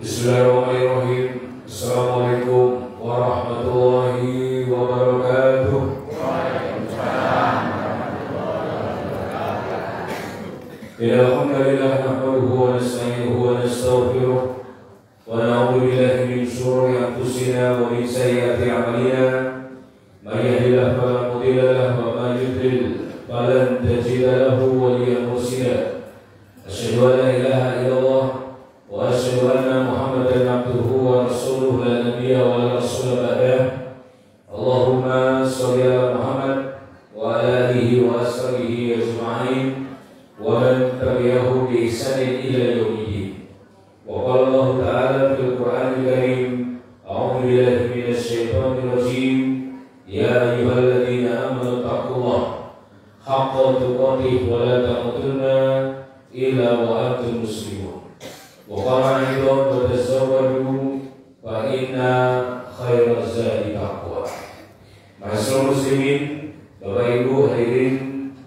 Bismillahirrahmanirrahim. Assalamualaikum warahmatullahi wabarakatuh. Waalaikumsalam warahmatullahi wabarakatuh. Alhamdulillah nahmaduhu wa nasta'inuhu wa nastaghfiruh wa na'udzu billahi min shururi anfusina wa min sayyiati a'malina. May yahdihillahu fala mudilla lahu wa may yudlil falan tajida lahu waliyyan mursyida. Asyhadu an la ilaha illallah wa asyhadu anna Muhammadan abduhu wa rasuluhu la nabiyya wa la rasula ba'dah. Allahumma shalli ala Muhammad wa ala alihi wa ashabihi ajma'in wa man tabi'ahu bi ihsanin ila yaumiddin. Wa qala Allah ta'ala fil Qur'anil Karim, a'udzu billahi minasy syaithanir rajim. Ya ayyuhalladzina amanu taqullaha haqqa tuqatih wa la tamutunna illa wa antum muslimun. Wa qala aidan wa tazawwadu fa inna khairaz zadi taqwa. Ma'asyiral muslimin, Bapak Ibu hadirin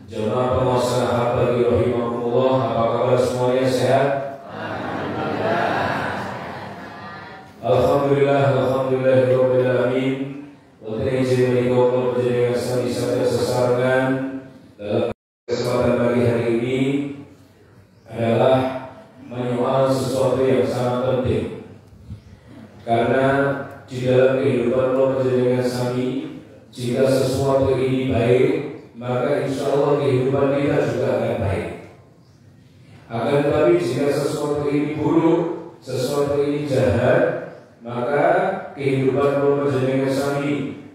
jemaah penguasa pagi rahimakumullah, apa kabar semuanya, sehat? Alhamdulillah, alhamdulillahirabbil alamin. Wonten izin menika kula panjenengan sami saged sesarengan dalam kesempatan pagi hari ini adalah menyoal sesuatu yang sangat penting, karena di dalam kehidupan kula panjenengan sami, jika sesuatu ini baik, maka insya Allah kehidupan kita juga akan baik. Akan tetapi jika sesuatu ini buruk, sesuatu ini jahat, maka kehidupan kula panjenengan sami,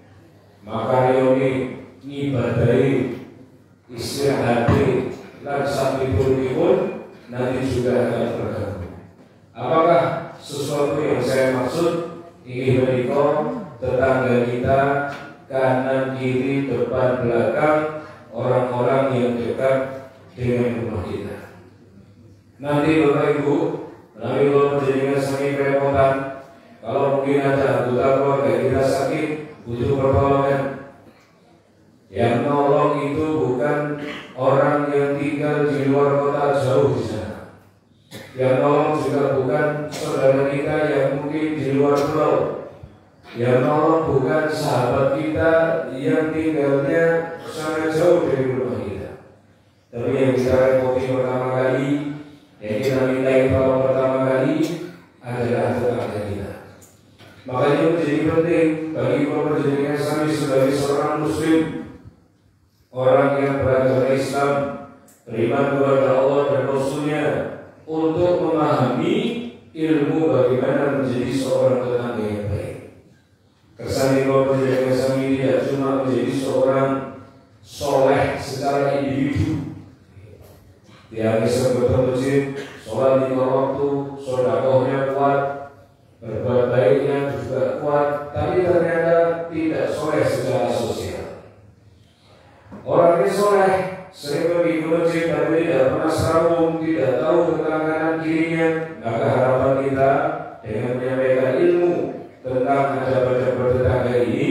maka yomi ngibadahi, istirahati, lan sampipun nanti juga akan terganggu. Apakah sesuatu yang saya maksud ini menikah tetangga kita, kanan kiri depan belakang, orang-orang yang dekat dengan rumah kita? Nanti Bapak Ibu, nanti kalau perjalanan sami kerepotan, kalau mungkin ada anggota keluarga kita sakit butuh pertolongan, yang nolong itu bukan orang yang tinggal di luar kota jauh di sana. Yang nolong juga bukan saudara kita yang mungkin di luar pulau. Yang nolong bukan sahabat kita yang tinggalnya sangat jauh dari rumah kita. Tapi yang kita repoti pertama kali, yang kita mintai tolong pertama kali adalah tetangga kita. Makanya menjadi penting bagi perjalanan kami sebagai seorang muslim, orang yang beragama Islam, beriman kepada Allah dan Rasulnya, untuk memahami ilmu bagaimana menjadi seorang tetangga yang baik. Kesan perjalanan kami tidak cuma menjadi seorang soleh secara individu, dia bisa bermasjid, sholat 5 waktu, sedekahnya kuat, berbuat baiknya juga kuat, tapi ternyata tidak soleh secara sosial. Orang ini soleh, sering pergi ke masjid tapi tidak pernah sarung, tidak tahu tentang kanan kirinya. Maka harapan kita dengan menyampaikan ilmu tentang adab-adab bertetangga ini,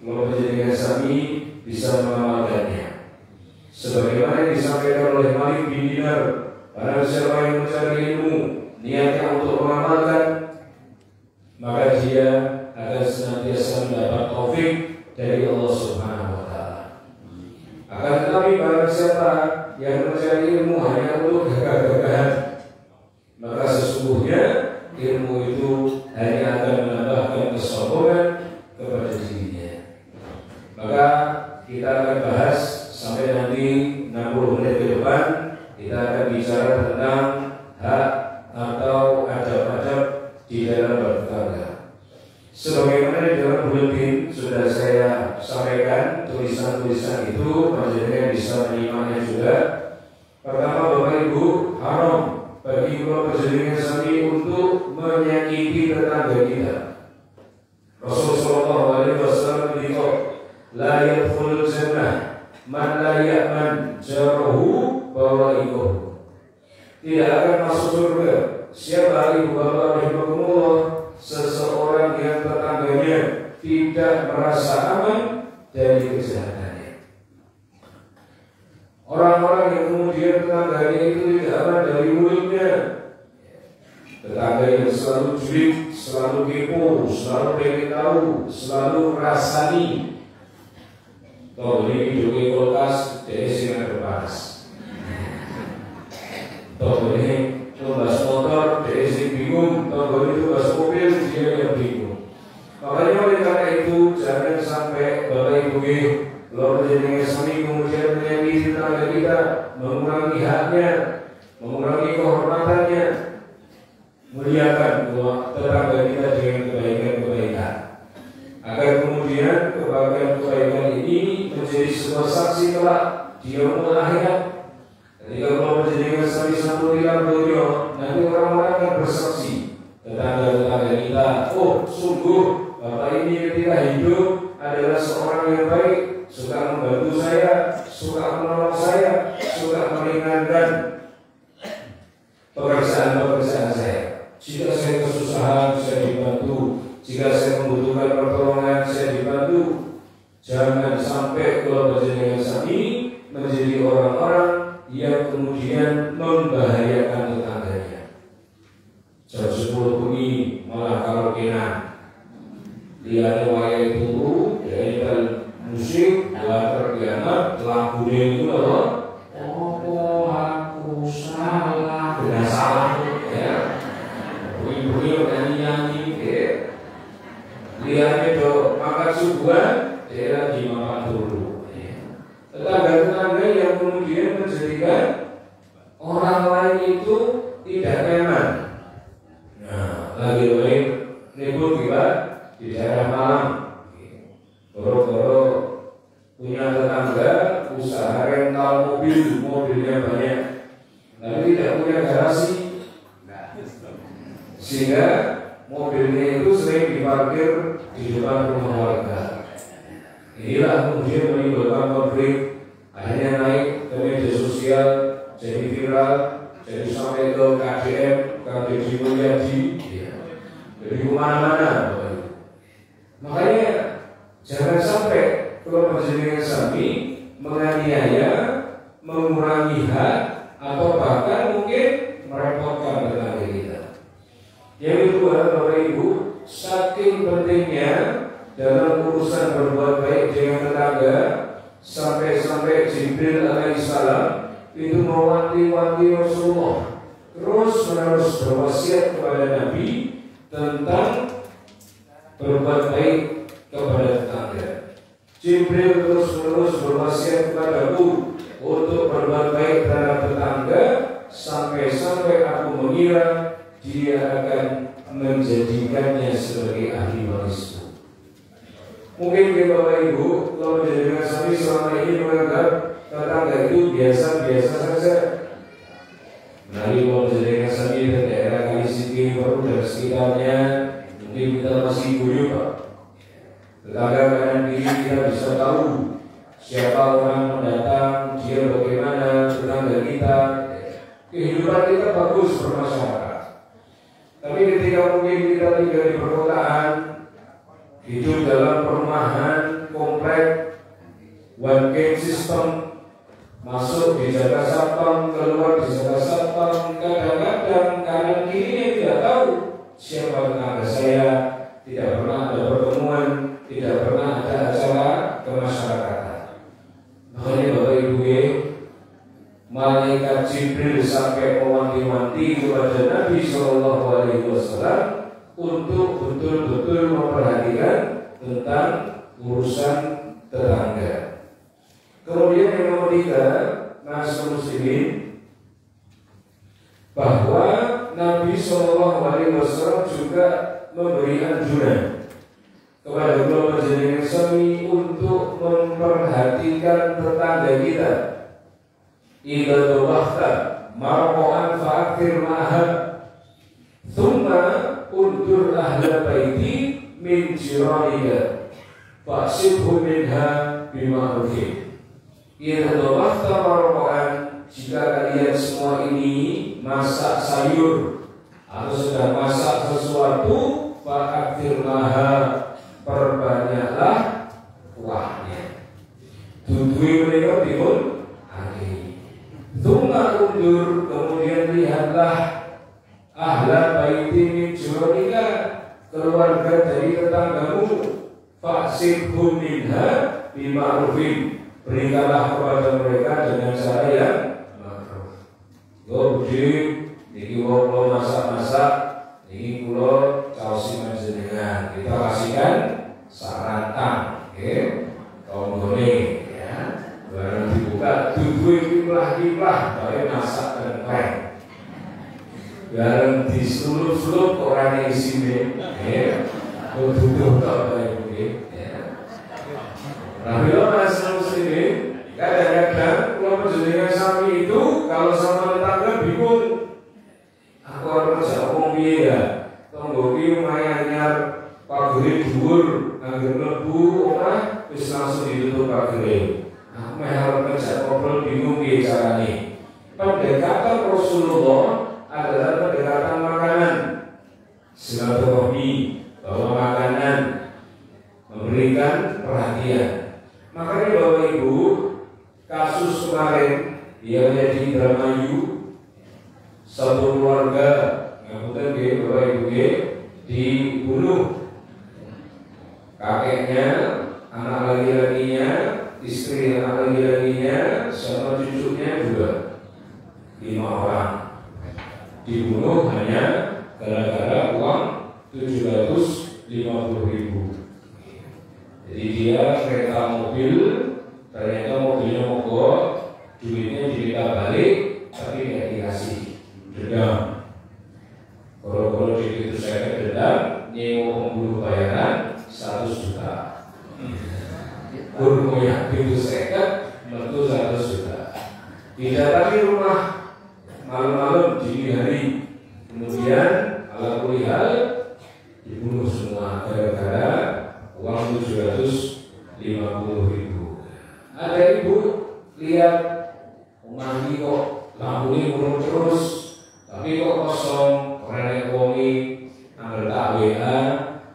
kalau menjadikan sami bisa mengamalkannya. Sebagaimana yang disampaikan oleh Malik bin Dinar, barang siapa yang mencari ilmu, niatnya untuk mengamalkan, maka dia akan senantiasa mendapat taufik dari Allah Subhanahu wa Ta'ala. Akan tetapi barang siapa yang mencari ilmu hanya untuk gagah-gagahan, maka sesungguhnya ilmu itu hanya akan menambahkan kesombongan kepada dirinya. Maka kita akan bahas sampai nanti 60 menit ke depan, kita akan bicara tentang hak atau adab-adab di dalam bertetangga. Sebagaimana di dalam buletin sudah saya sampaikan tulisan-tulisan itu, panjenengan bisa menyimaknya juga. Pertama, Bapak Ibu, haram bagi panjenengan sami untuk menyakiti tetangga kita. Rasulullah SAW berkata, la yadkhulul jannah man la ya'man jarahu bawa'iqahu. Tidak akan masuk surga siapa ibu bapak rahimahumullah, seseorang yang tetangganya tidak merasa aman dari kejahatannya. Orang-orang yang kemudian tetangganya itu tidak aman dari mulutnya, tetangga yang selalu selalu julid, selalu kepo, selalu pengen tahu, selalu rasani. Toh ini juga kulkas, jadi singa terbatas. Toh ini tugas motor, jadi sing bingung. Toh ini tugas mobil, dia yang bingung. Makanya oleh karena itu jangan sampai Bapak Ibu kalau menjadi seni kemudian menyanyi tetangga kita, mengurangi haknya, mengurangi kehormatannya, muliakan tetangga kita dengan kebaikan-kebaikan. Agar kemudian kebaikan ini menjadi sebuah saksi kelak di yaumul akhirat. Ketika Allah menjadikan saksi satu tiang dunia, nanti orang-orang akan bersaksi tetangga-tetangga kita, oh sungguh Bapak ini ketika hidup adalah seorang yang baik, suka membantu saya, suka menolong saya, suka meringankan pekerjaan-pekerjaan saya. Jika saya kesusahan, saya dibantu. Jika saya membutuhkan pertolongan, saya dibantu. Jangan sampai kalau berjalan sami menjadi orang-orang yang kemudian membahayakan tetangganya. Jam 10 bunyi malah kalau kena dia wayai turu, dari musik, latar kiamat, lagunya itu apa? Oh aku salah, tidak salah, ya. Bunyi-bunyi nyanyi-nyanyi, ya. Lihatnya do makan subuhan, dia lagi makan dulu. Tetangga-tetangga yang kemudian menjadikan orang lain itu tidak nyaman. Nah, lagi-lagi ribut kita di daerah Malang. Boro-boro punya tetangga usaha rental mobil, mobilnya banyak, tapi tidak punya garasi, sehingga mobilnya itu sering diparkir di depan rumah warga. Inilah kemudian menimbulkan konflik, akhirnya naik ke media sosial, jadi viral, jadi sampai ke KDM, KDD Mulyadi, jadi kemana-mana. Makanya jangan sampai kalau menjadikan sami menganiaya, mengurangi hak, atau bahkan mungkin merepotkan tetangga kita. Yang kedua, Bapak Ibu, saking pentingnya dalam urusan berbuat baik dengan tetangga, sampai-sampai Jibril alaihissalam itu mewanti-wanti Rasulullah terus menerus berwasiat kepada Nabi tentang berbuat baik kepada tetangga. Jibril terus-menerus berwasiat kepadaku untuk berbuat baik terhadap tetangga, sampai-sampai aku mengira dia akan menjadikannya sebagai ahli warisku. Mungkin Bapak Ibu kalau menjadikan sami selama ini menganggap tetangga itu biasa-biasa saja. Mari kalau menjadikan sami di daerah Kalisiki baru dan sekitarnya, mungkin kita masih guyup Pak. Tetangga kanan kiri kita bisa tahu siapa orang mendatang, dia bagaimana, tetangga kita, kehidupan kita bagus bermasyarakat. Tapi ketika mungkin kita tinggal di perkotaan, hidup dalam perumahan komplek, one gate system, masuk dijaga satpam, keluar dijaga satpam, kadang-kadang kanan kiri tidak tahu siapa tetangga saya, tidak pernah ada pertemuan, tidak pernah ada acara kemasyarakatan. Makanya Bapak Ibu, malaikat Jibril sampai mewanti-wanti kepada Nabi SAW untuk betul-betul memperhatikan tentang urusan tetangga. Kemudian yang nomor 3, Nasul Muslimin, bahwa Nabi SAW juga memberi anjuran kepada keluarga jenengan sami untuk memperhatikan tetangga kita. Idza tawafta mar'an fa'akthir ma'ha thumma undur ahla baiti min jiranika fa'sibhu minha bima'rufin. Idza tawafta mar'an, jika kalian semua ini masak sayur atau sedang masak sesuatu, fa'akthir ma'ha, perbanyaklah kuahnya. Dudui mereka bingung Tunggu undur, kemudian lihatlah ahla baiti min jurika, keluarga dari tetanggamu, faksibhum minha bima'rufin, berikanlah kepada mereka dengan cara yang ma'ruf. Yo budi, niki wong masak-masak, niki kula caosi panjenengan, kita kasihkan saratan, tonggone ya. Barang dibuka, duduh kiplah-kiplah, bae masak dan kreng. Barang disulup-sulup orang isine, duduh tok bae kuwi. Nah, bila masuk sini, kadang-kadang kalau perjalanan sami itu, kalau sama tetangga bingung, aku harus jauh piye ya, tonggo ki lumayan nyar pagere dhuwur, angger mlebu omah wis langsung ditutup pagere. Aku meh arep ngejak ngobrol bingung piye carane. Pendekatan Rasulullah adalah pendekatan makanan, silaturahmi, bawa makanan, memberikan perhatian. Makanya Bapak Ibu, kasus kemarin yang ada di Indramayu, satu keluarga, ngapunten nggih Bapak Ibu, dibunuh kakeknya, anak laki-lakinya, istri anak laki-lakinya, sama cucunya juga, 5 orang dibunuh hanya gara-gara uang 750.000. Jadi dia kereta mobil, ternyata mobilnya mogok, duitnya diminta balik, tapi nggak dikasih, dendam. Kalau itu saya dendam, nyewa pembunuh bayaran 100 juta. Burung yang itu saya mentu 100 juta. Didatangi rumah malam-malam dini hari, kemudian ala kulihal dibunuh semua gara-gara uang 750.000. Ada ibu lihat rumah ini kok lampunya burung terus, tapi kok kosong, orang wongi, ambil tak WA,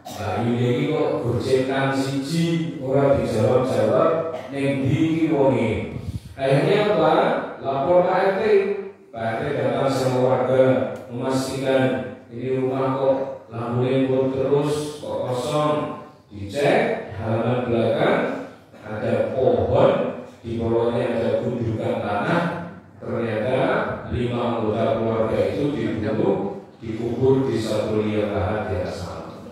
bayi ini kok gojekan siji, orang dijawab-jawab, neng di wongi. Akhirnya apa? Lapor Pak RT. Pak RT datang sama warga memastikan ini rumah kok lampunya burung terus, kok kosong. Dicek halaman belakang ada pohon, di bawahnya ada gundukan tanah. Ternyata 5 anggota keluarga itu dibunuh, dikubur di satu liang lahan di asal.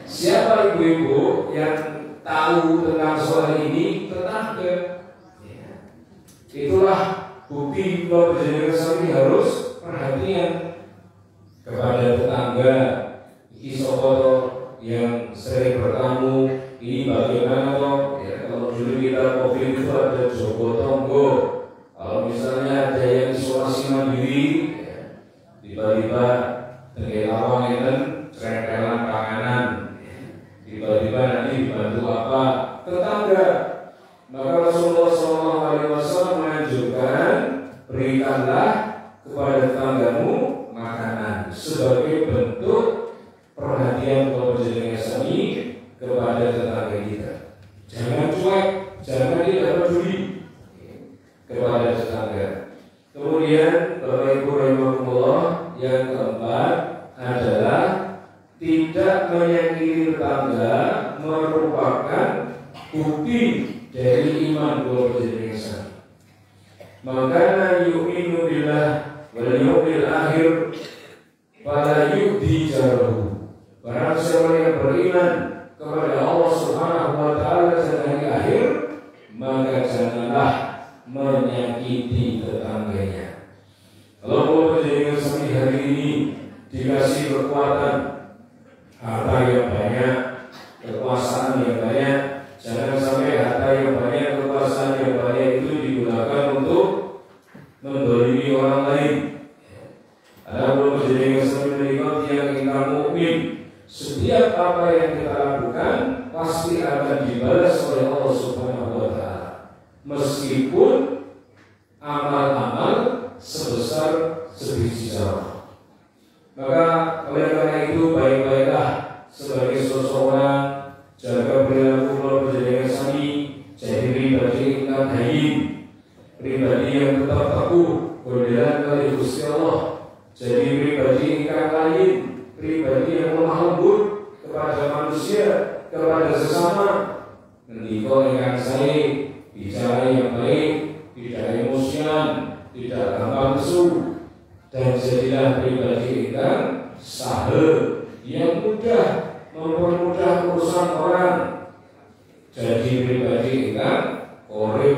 Siapa ibu-ibu yang tahu tentang soal ini? Tetangga. Itulah bukti bahwa perjalanan sami harus perhatian kepada tetangga. Iki sokoto yang sering bertamu, ini bagaimana toh? Ya, kalau dulu kita COVID itu ada jogo tonggo. Kalau misalnya ada yang isolasi mandiri, ya, tiba-tiba dengan lawang itu cerekelan panganan, tiba-tiba nanti dibantu apa? Tetangga. Maka Rasulullah SAW menganjurkan, berikanlah kepada tetanggamu makanan sebagai bentuk perhatian kepada sami kepada tetangga kita. Jangan cuek, jangan tidak peduli kepada tetangga. Kemudian Bapak Ibu rahimahumullah, yang keempat adalah tidak menyakiti tetangga merupakan bukti dari iman kepada sami. Maka yu'minu billah wal yawmil akhir fala yu'di jarahu. Barang siapa yang beriman kepada Allah Subhanahu wa Ta'ala dan hari akhir, maka janganlah menyakiti tetangganya. Kalau menjadi sami hari ini dikasih kekuatan, harta yang banyak, kekuasaan yang banyak, jangan sampai harta yang banyak, kekuasaan yang banyak itu digunakan untuk mendolimi orang lain. Ada belum menjadi sami menikmati yang kita mukmin. Setiap apa yang kita lakukan pasti akan dibalas oleh Allah Subhanahu wa Ta'ala, meskipun amal-amal sebesar sebiji jawah. Maka oleh karena itu baik-baiklah sebagai seseorang, jaga perilaku berjalan sami, jadi pribadi yang hayyin, pribadi yang tetap teguh berjalan dari Gusti Allah, jadi baik, bicara yang baik, tidak emosian, tidak gampang lesu, dan jadilah pribadi yang sabar, yang mudah mempermudah urusan orang. Jadi pribadi yang korek,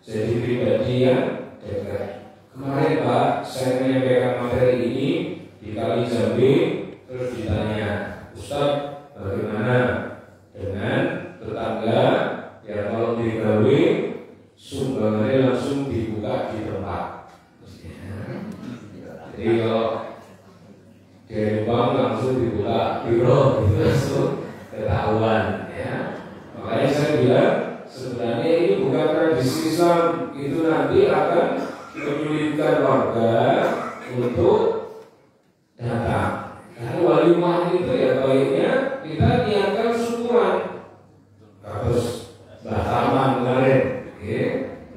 jadi pribadi yang dekat. Kemarin Pak, saya menyampaikan materi ini di Kali Jambi, terus ditanya, Ustaz, bagaimana dengan tetangga yang kalau digawe sumbangannya langsung dibuka di tempat. Jadi kalau dari bank langsung dibuka biro, itu langsung ketahuan. Ya. Makanya saya bilang sebenarnya ini bukan tradisi Islam, itu nanti akan menyulitkan warga untuk datang. Karena walimah itu ya baiknya kita niatkan syukuran. Terus Taman kemarin,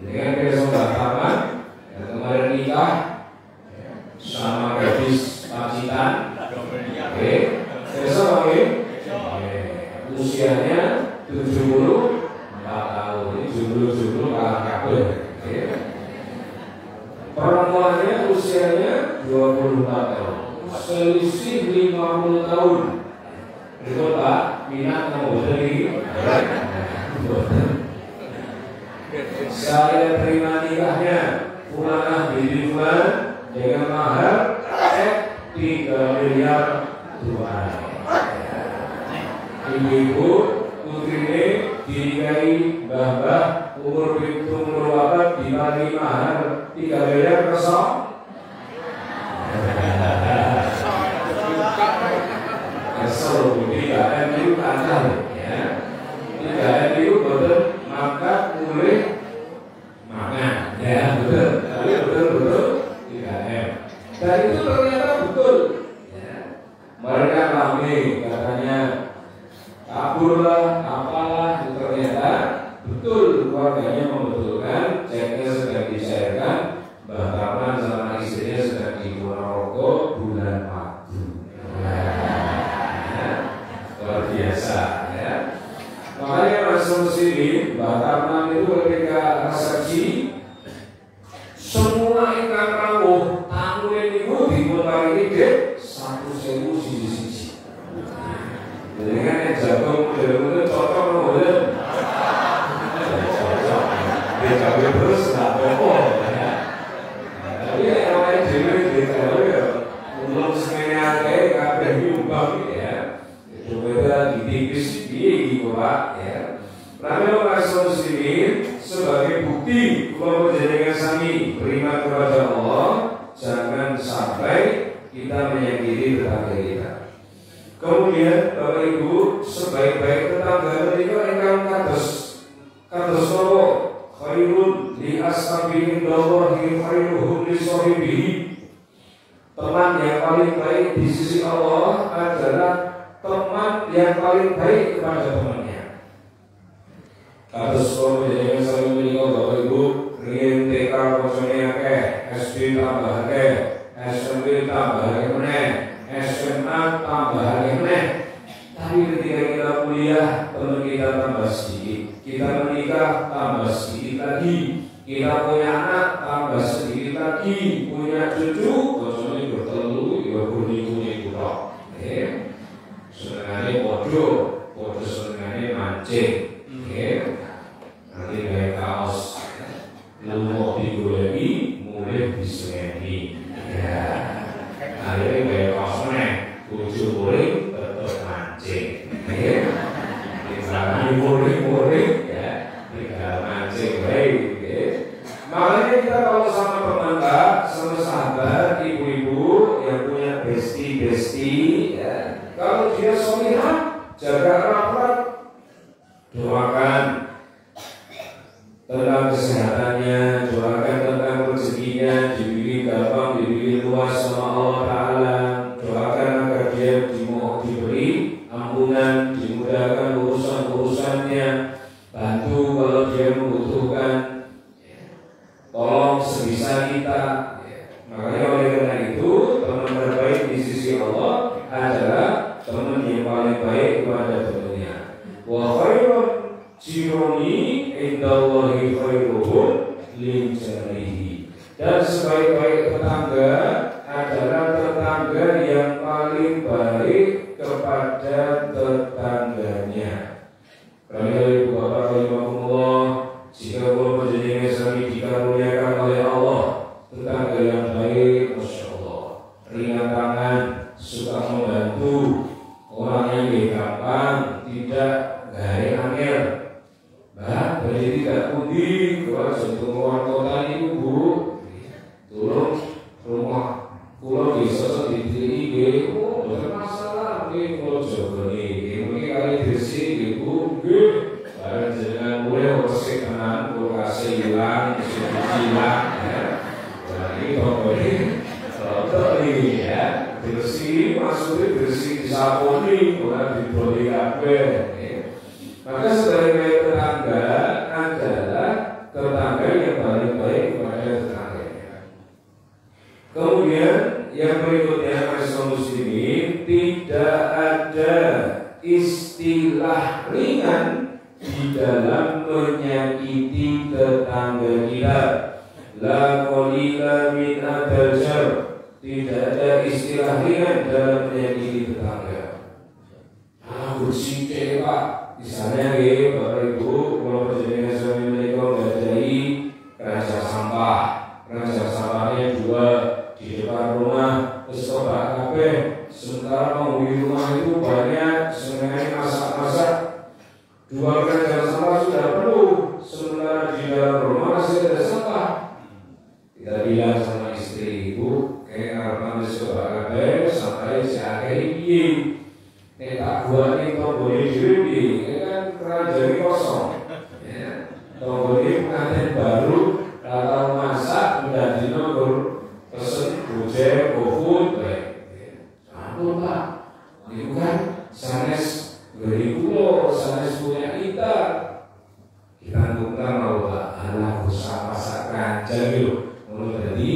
dengan besok Taman yang kemarin nikah sama gadis Pacitan, besok usianya 74 tahun, ini jumlah kalah kabel. Perempuannya usianya 24 tahun, selisih 50 tahun. Itu Pak, minat mau beli. Saya terima nikahnya, pulanah di rumah dengan mahar 3 miliar rupiah. Ibu-ibu putrine dinikahi mbah-mbah umur pitung wafat dibagi mahar 3 miliar kosong. Kesel tidak ada itu akal ya. Tidak ada itu betul maka boleh makan ya betul. Tapi betul tidak ada. Dan itu ternyata betul. Ya. Mereka ramai katanya kaburlah apalah itu ternyata betul keluarganya membetulkan ceknya sedang dicairkan bahkan sama istrinya sedang di Ponorogo bulan Madu. Luar biasa ya. Makanya Rasul sini bahkan itu ketika resepsi semua ikan rawuh tamu ini diputar ini ke 1.000 sisi. Dengan yang jago model-model cocok model cocok dia jago terus nggak apa-apa ya. Tapi yang lain juga dia jago ya belum semuanya kayak kabeh nyumbang ya. Itu beda ditipis di Pak ya. Lalu Rasul sini sebagai bukti bahwa jenengan sami beriman kepada Allah, jangan sampai kita menyakiti tetangga kita. Kemudian Bapak Ibu sebaik-baik tetangga menikah ingkang kados nopo khairun li ashabihi dawahi khairuhum li sahibihi. Teman yang paling baik di sisi Allah adalah teman yang paling baik kepada temannya. Kados kalau jenengan sami menikah Bapak Ibu ringin TK kosone akeh, SD tambah akeh, SMP tambah akeh, SMA tambah meneh. Tapi ketika kita kuliah teman kita tambah sedikit, kita menikah tambah sedikit lagi, kita punya anak tambah sedikit lagi, punya cucu kosone bertelu ya kuning kutok. Senengane podo senengane mancing. Nanti kayak kaos lumpuh digoleki mulai disengeni ya. Akhirnya kayak kaos meneh bojo boring tetep mancing misalnya boring ya tinggal mancing baik ya. Makanya kita kalau sama tetangga sama sahabat ibu-ibu yang punya bestie ya, kalau dia solihah jaga rapat doakan tentang kesehatannya, doakan tentang rezekinya, diberi gampang, diberi luas sama Allah Ta'ala. Doakan agar dia diberi ampunan, dimudahkan urusan-urusannya, bantu kalau dia membutuhkan, tolong sebisa kita. Makanya oleh karena itu teman terbaik di sisi Allah adalah teman yang paling baik kepada temannya. Wa khairun jironi sebaik-baik tetangga adalah tetangga yang paling baik kepada tetangganya. Karena ibu bapak rahimahumullah, jika kula panjenengan sami dikaruniakan oleh Allah tetangga yang baik, masya Allah, ringan tangan, suka membantu, orangnya gampang, tidak gaya angel. Bah, jadi tidak pundi, kalau jantung luar kota ini bu, tolong rumah kulo bisa ditiri, bukan masalah, ini kulo coba nih, mungkin kali bersih, ibu, barang jangan mulai bersih kanan, kulo kasih hilang, hilang, ya, jadi pokoknya, kalau ini ya, bersih, maksudnya bersih disaponi, bukan dibeli kabeh. Maka sebagai tetangga adalah tetangga yang paling baik kepada tetangganya. Kemudian yang berikutnya, kaum muslimin, tidak ada istilah ringan di dalam menyakiti tetangga kita. La qalila min adal-jar. Tidak ada istilah ringan dalam menyakiti tetangga. Bersih Pak. Misalnya Bapak Ibu, kalau perjanjian suami menikah ngadai keranjang sampah, keranjang sampahnya 2 di depan rumah, terus coba kabeh. Sementara penghuni rumah itu banyak, sengaja masak-masak, 2 keranjang sampah sudah penuh, sementara di dalam rumah masih ada sampah. Kita bilang sama istri, Ibu, kayak apa coba kabeh sampai seakhir ini. Tak buat ini tombol diri, kan keranjang kosong. Tombol ini pengantin baru, kalau masak udah dinongol, pesen gojek, GoFood, ampun Pak, itu kan sanes beri pulau, sanes punya kita tentang mau Pak, anak usaha masak keranjang itu, mulai dari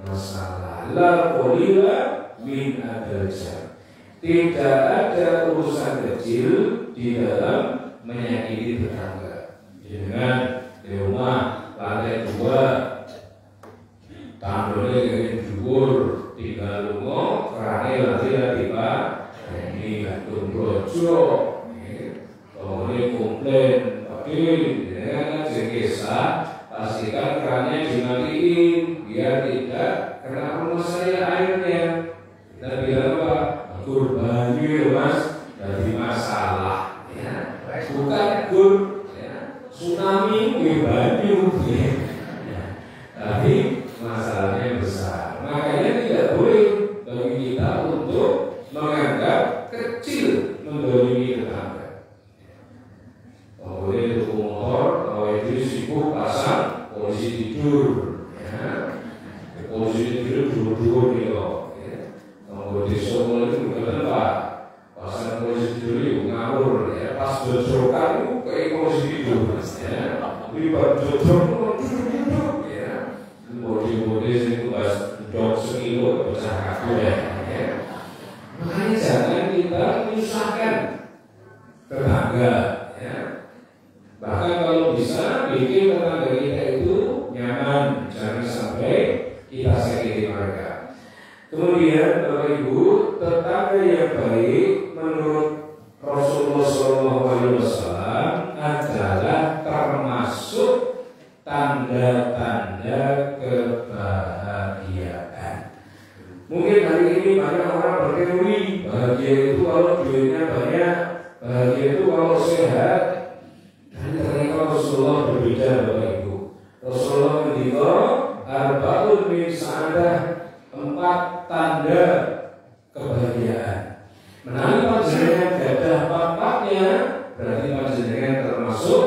masalah la qolila min adal-jar. Tidak ada urusan kecil di dalam menyakiti tetangga. Dengan di rumah lantai 2, tanggulnya kayak jubur, 3 lungo, kerane lantai tiba, ini gantung brojo, kemudian komplain, tapi dengan jengkesa, pastikan kerannya dimatiin biar tidak kena rumah saya airnya. Kita bilang apa? Kurban Mas dari masalah, ya. Bukan gur, ya. Tsunami banyu, ya. Tapi masalahnya besar. Makanya tidak boleh bagi kita untuk menganggap kecil mendolimi tetangga. Boleh itu motor, kalau itu sibuk pasang polisi tidur, ya. Polisi tidur dulu nih loh. Kalau di Solo itu bukan Pak, pasang polisi tidur ngawur, ya. Pas jojokan itu kayak polisi tidur, ya. Libat jojok, ya. Bodi-bodi itu pas jok sekilo pecah kaku ya. Makanya jangan kita menyusahkan tetangga, ya. Bahkan kalau bisa bikin tetangga kita itu nyaman, jangan sampai kita sakiti mereka. Kemudian Bapak Ibu, tetangga yang baik menurut Rasulullah SAW adalah termasuk tanda-tanda kebahagiaan. Mungkin hari ini banyak orang berteori bahagia itu kalau duitnya banyak, bahagia itu kalau sehat. Dan ternyata Rasulullah berbeda Bapak Ibu. Rasulullah mendidik arba'un min sa'adah, 4 tanda kebahagiaan. Menawi panjenengan gadah 4-4-nya, berarti panjenengan termasuk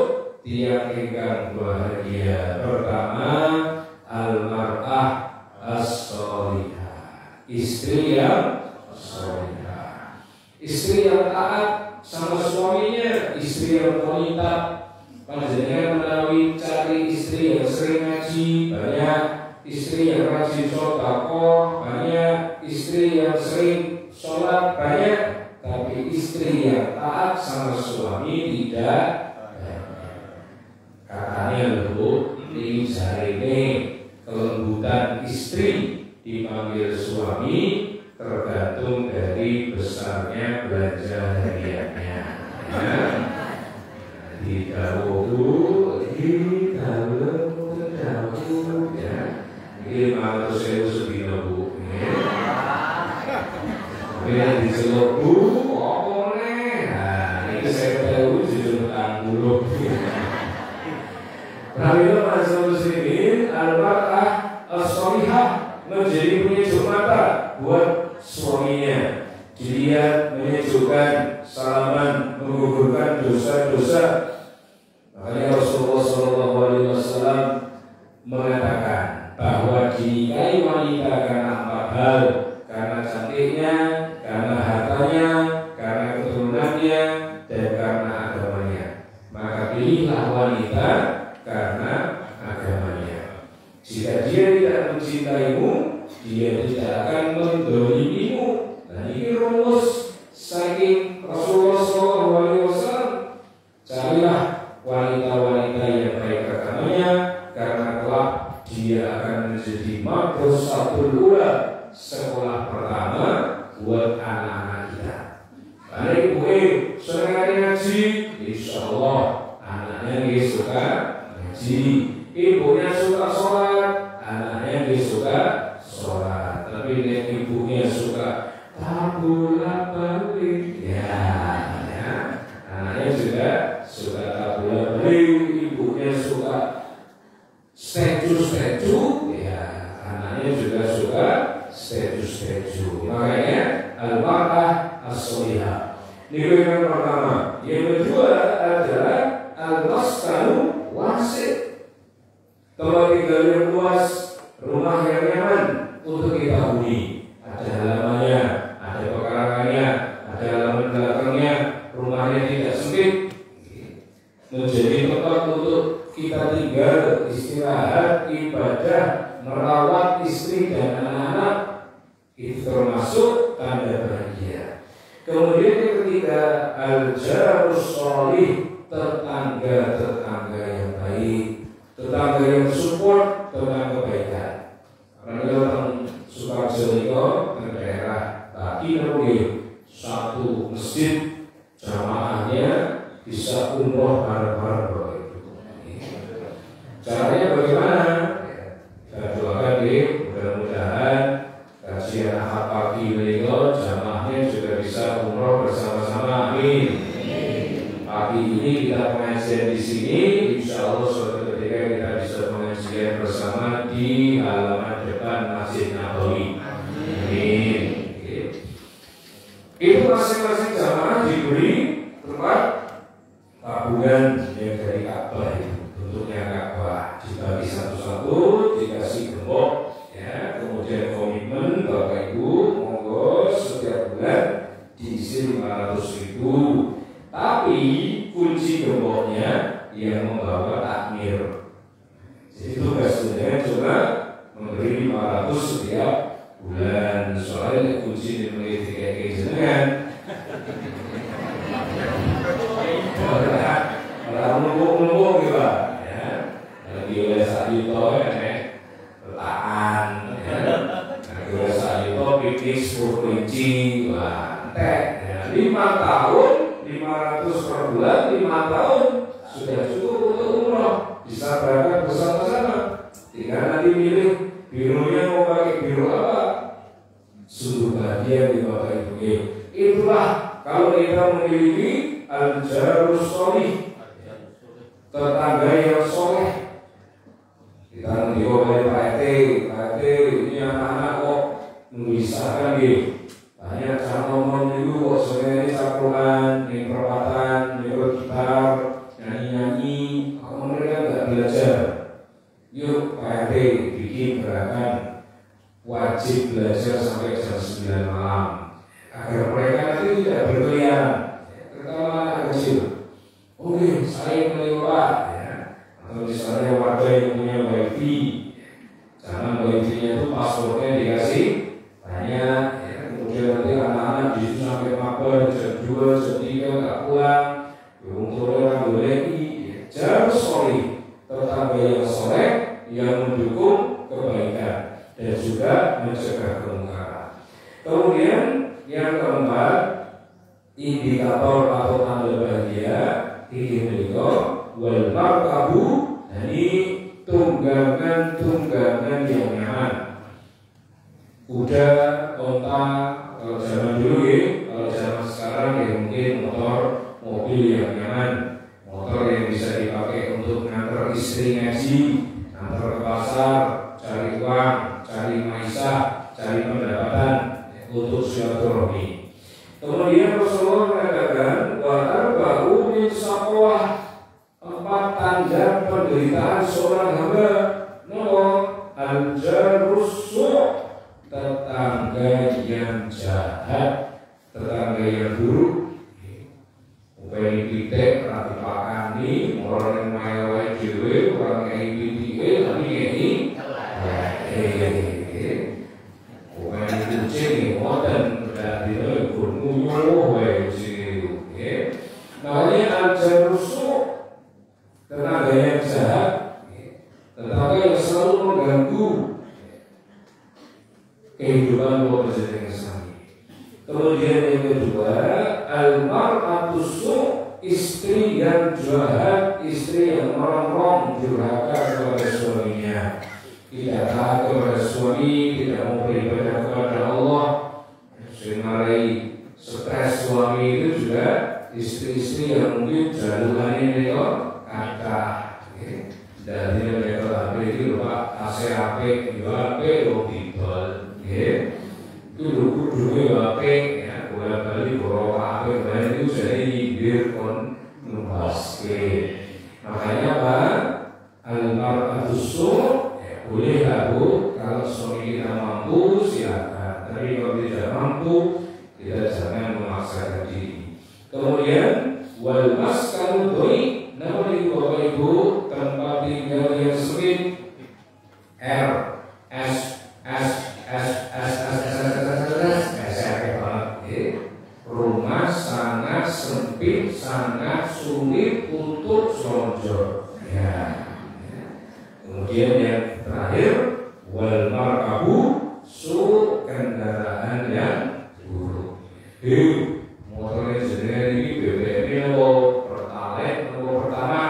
tiang ingkang bahagia. Pertama, al-mar'ah as-sholihah, istri yang sholihah, istri yang taat sama suaminya, istri yang wanita. Panjenengan menawi cari istri yang sering ngaji, banyak istri yang rajin sedekah, banyak istri yang sering sholat, banyak, tapi istri yang taat sama suami tidak. Katanya loh, ini jarine kelembutan istri istri, dipanggil suami, tergantung dari besarnya belanja hariannya. Ya. Di dahulu, ya. Ini 500.000 sedina Bu. Ini di Selobu, apa nih? Nah, ini saya tahu jujur tangguh. Pramila Majelis Muslimin, al-mar'ah as-sholihah menjadi penyejuk mata buat suaminya. Dilihat menyejukkan, salaman, menggugurkan dosa-dosa. Makanya Rasulullah SAW mengatakan bahwa dinikahi wanita karena 4 hal, karena cantiknya, karena hartanya, karena keturunannya, dan karena agamanya. Maka pilihlah wanita karena agamanya. Jika dia tidak mencintaimu, dia tidak akan mendolimimu. Dan ini rumus saking Rasulullah SAW. Carilah wanita-wanita yang baik agamanya, karena kelak dia akan menjadi madrasatul ula, sekolah pertama buat anak-anak kita. Karena ibu sering ngaji, insya Allah anaknya dia suka ngaji. Ibunya suka sholat, anaknya dia suka sholat. Tapi ibunya suka tabula balik, ya, anaknya juga suka tabula balik. Ibunya suka statue, ya, anaknya juga suka statue. Makanya al-mar'ah as-sholihah. Ini yang pertama. Yang kedua adalah al-maskanu wasi'. Tempat tinggal yang luas, rumah yang nyaman untuk kita huni. Ada halamannya, ada pekarangannya, ada halaman belakangnya, rumahnya tidak sempit. Menjadi tempat untuk kita tinggal, istirahat, ibadah, merawat istri dan anak-anak. Itu termasuk tanda bahagia. Kemudian yang ketiga, al-jarus sholih, tetangga-tetangga yang baik, tetangga yang support tentang kebaikan. Karena datang Sukarjo itu ke daerah Taki Nurul, satu masjid jamaahnya bisa umroh bareng-bareng. Caranya bagaimana? Saya doakan mudah-mudahan kajian ahad pagi beliau jamaahnya juga bisa umroh bersama-sama. Amin. Pagi ini kita pengajian di sini, insya Allah suatu ketika kita bisa pengajian bersama di halaman depan Masjid Nabawi. Amin. Itu masing-masing jamaah diberi tempat tabungan yang dari Ka'bah itu, bentuknya Ka'bah, dibagi satu-satu, dikasih gembok, ya, kemudian komitmen Bapak Ibu monggo setiap bulan diisi 500.000. Tapi kunci gemboknya yang membawa takmir. Jadi tugas saudara cuma memberi 500 setiap bulan. Soalnya kunci dimiliki kayak jenengan. Kalau numpuk gitu lah, ya. Lagi oleh Sadito letaan, lagi oleh Sadito piknik 10 kelinci, wah, 5 tahun. 500 per bulan, 5 tahun sudah cukup untuk umroh. Bisa berangkat bersama-sama. Tinggal nanti milih birunya mau pakai biru apa. Sungguh bahagia di Bapak Ibu. Itulah kalau kita memiliki al-jarus sholih, tetangga yang soleh. Kita nanti oleh Pak RT ini anak-anak kok memisahkan gitu. Banyak cara ngomong dulu kok sebenarnya campuran, ini perapatan, ini gitar, nyanyi-nyanyi. Kalau mereka nggak belajar, yuk Pak RT bikin gerakan wajib belajar sampai jam 9 malam agar mereka nanti tidak berkeliaran, terutama anak kecil. Oke, saya melewat, ya. Atau misalnya warga yang punya wifi, jangan wifi-nya itu passwordnya dikasih banyak. Kemudian nanti anak-anak di situ sampai mabar jam 2, jam 3 nggak pulang. Umurnya boleh jarus sholih, tetangga yang soleh yang mendukung kebaikan. Dan juga mencegah kemungkaran. Kemudian yang keempat, indikator atau tanda bahagia ini menika wal markabu, ini tunggangan yang nyaman. Kuda, onta, kalau zaman dulu ya, kalau zaman sekarang ya mungkin motor, mobil yang nyaman, motor yang bisa dipakai untuk ngantar istri ngaji, ngantar ke pasar, cari uang, cari maisha, cari pendapatan untuk silaturahmi. Kemudian Rasulullah mengatakan wa'arba'u min saqwah, 4 tanda penderitaan seorang hamba. Nomor al-jarussu', tetangga yang jahat, tetangga yang buruk. Upaya pitik rapi pakani, orang yang mewah dhewe, orang yang pitik tapi ini upaya kucing ngoten berarti gunung wae kucing. Makanya al-jarussu', tetangga yang jahat, tetangga yang selalu mengganggu kehidupan keluarga yang sami. Kemudian yang kedua, al-mar'atussu', istri yang jahat, istri yang merongrong, durhaka kepada suaminya, tidak taat kepada suami, tidak mau beribadah kepada Allah, sehingga stres suami itu juga istri-istri yang mungkin jaluannya mereka kata dari mereka tapi itu lupa ACAP juga lo people itu dulu ya boleh balik borong apa banyak itu jadi bibir kon nubaske. Makanya apa al-mar'atussu' boleh laku kalau suami kita mampu silakan, tapi kalau tidak mampu kita jangan memaksakan diri. Kemudian wal maskanu doi, namun itu Bapak Ibu tempat tinggal yang sempit. R S S S S S rumah sangat sempit, sangat sulit untuk selonjor. Ya. Kemudian yang terakhir wal markabu su, kendaraan yang buruk. Motornya jenenge ini BBM atau pertalite atau pertama,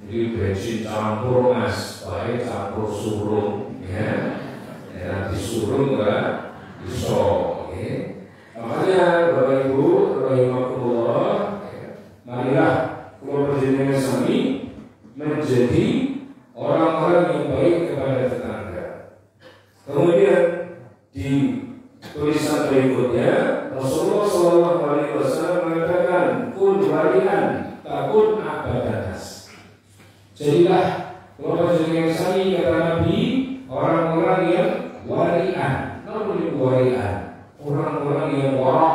jadi bensin campur mas, baik campur surung, ya, nanti surung enggak iso. Makanya Bapak Ibu, rahimahullah, marilah keluarga jenengan sami menjadi orang-orang yang baik kepada tetangga. Kemudian di tulisan berikutnya Rasulullah SAW mengatakan kun walian takun abadanas. Jadilah keluarga jenengan sami kata Nabi orang-orang yang walian. Namun walian, orang-orang yang wara,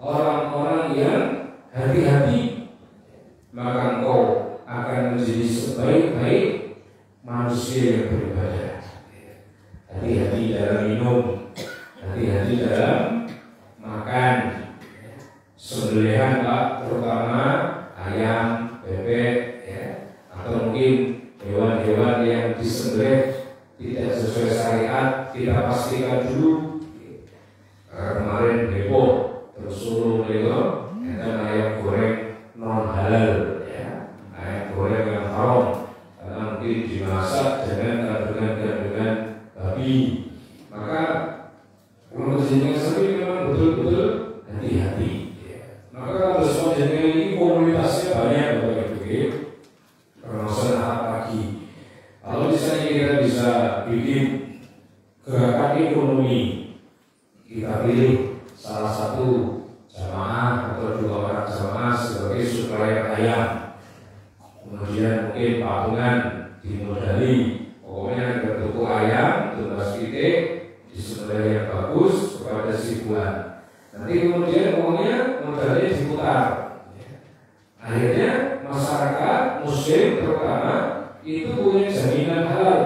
orang-orang yang hati-hati, maka engkau akan menjadi sebaik-baik manusia yang beribadah. Hati-hati dalam minum, hati-hati dalam makan. Sembelihan Pak, terutama ayam, bebek, ya, atau mungkin hewan-hewan yang disembelih tidak sesuai syariat, kita pastikan dulu. Kemarin Depok terus Solo itu ada ayam goreng non halal, ya, ayam goreng yang haram karena mungkin dimasak dengan kandungan babi. Maka kalau jenengan sendiri memang betul-betul hati-hati. Maka kalau semua jenengan ini komunitasnya banyak Bapak Ibu, termasuk anak pagi. Kalau misalnya kita bisa bikin gerakan ekonomi, kita pilih salah satu jamaah atau 2 orang jamaah sebagai supplier ayam. Kemudian mungkin patungan dimodali, pokoknya ada toko ayam, tumbas titik, disembelih yang bagus kepada si bulan. Nanti kemudian uangnya modalnya diputar. Akhirnya masyarakat muslim terutama itu punya jaminan halal.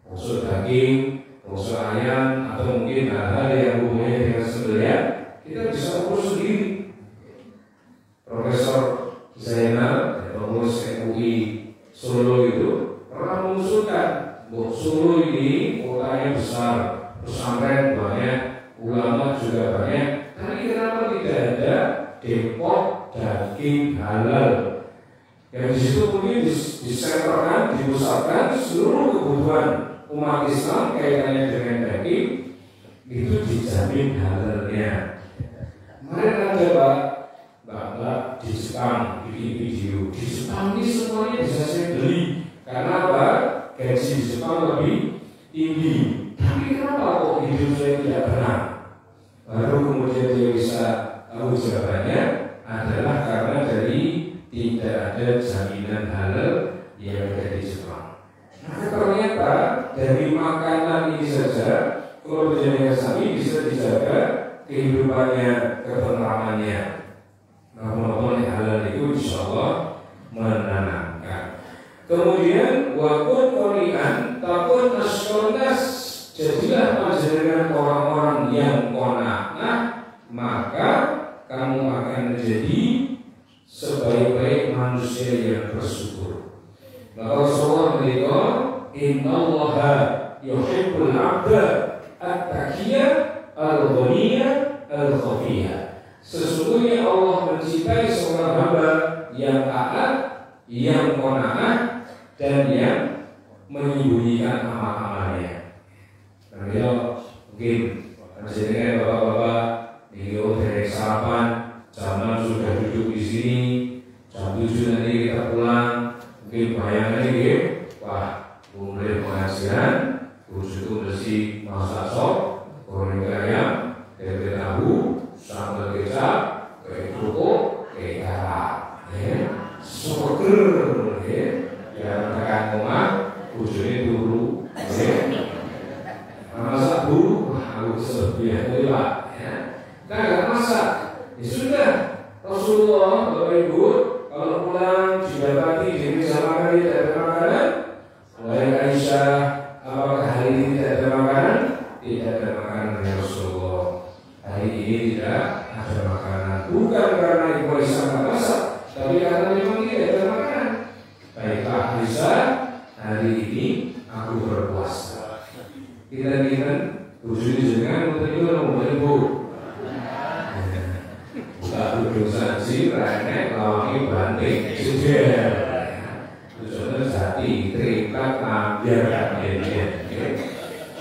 Unsur daging, unsur ayam, atau mungkin hal-hal yang hubungannya dengan sembelihan, kita bisa urus sendiri. Profesor Zainal, pengurus MUI Solo itu pernah mengusulkan, Solo ini kotanya besar, pesantren banyak, ulama juga banyak. Tapi kenapa tidak ada depot daging halal? Yang di situ mungkin disenterkan, dipusatkan seluruh kebutuhan umat Islam kaitannya dengan daging itu dijamin halalnya. Kemarin ada Mbak di Jepang bikin video. Di Jepang ini semuanya bisa saya beli. Karena apa? Gaji di Jepang lebih tinggi. Tapi kenapa kok hidup saya tidak tenang? Baru kemudian dia bisa tahu jawabannya adalah karena dari tidak ada jaminan halal yang ada di Jepang. Maka ternyata dari makanan ini saja kalau berjalan sapi bisa dijaga kehidupannya, ketentramannya. Namun halal itu insya Allah menenangkan. Kemudian wakun kolian takun nasronas, jadilah panjenengan orang-orang yang qanaah, maka kamu akan menjadi sebaik-baik manusia yang bersyukur. Maka Rasulullah berkata, Innallaha yuhibbul 'abda at-taqiyya al-ghaniyya al-khafiyya. Sesungguhnya Allah mencintai seorang hamba yang taat, yang qanaah, dan yang menyembunyikan amal-amalnya. Nah, mungkin panjenengan bapak-bapak beliau dari sarapan, zaman sudah duduk di sini, jam 7 nanti kita pulang. Mungkin bayangannya gitu, wah, mulai pengajian, itu mesti masak sop, goreng ayam, tempe tahu, sambal kecap, kayak kerupuk, kayak garam, seger, yang tekan rumah, ujungnya dulu, masak dulu, aku sebiar itu Pak, kita nggak masak, ya sudah. Rasulullah, Bapak Ibu, kalau pulang didapati di meja makan tidak ada makanan, wahai Aisyah, apakah hari ini tidak ada makanan? Tidak ada makanan ya Rasulullah. Hari ini tidak ada makanan. Bukan karena Ibu Aisyah nggak masak, tapi karena memang tidak ada makanan. Baiklah Aisyah, hari ini aku berpuasa. Kita tujuh dengan Bapak Ibu. Tak duduk saji, renek, lawangi, banting, jejer. Tujuannya jati, terikat, ambil,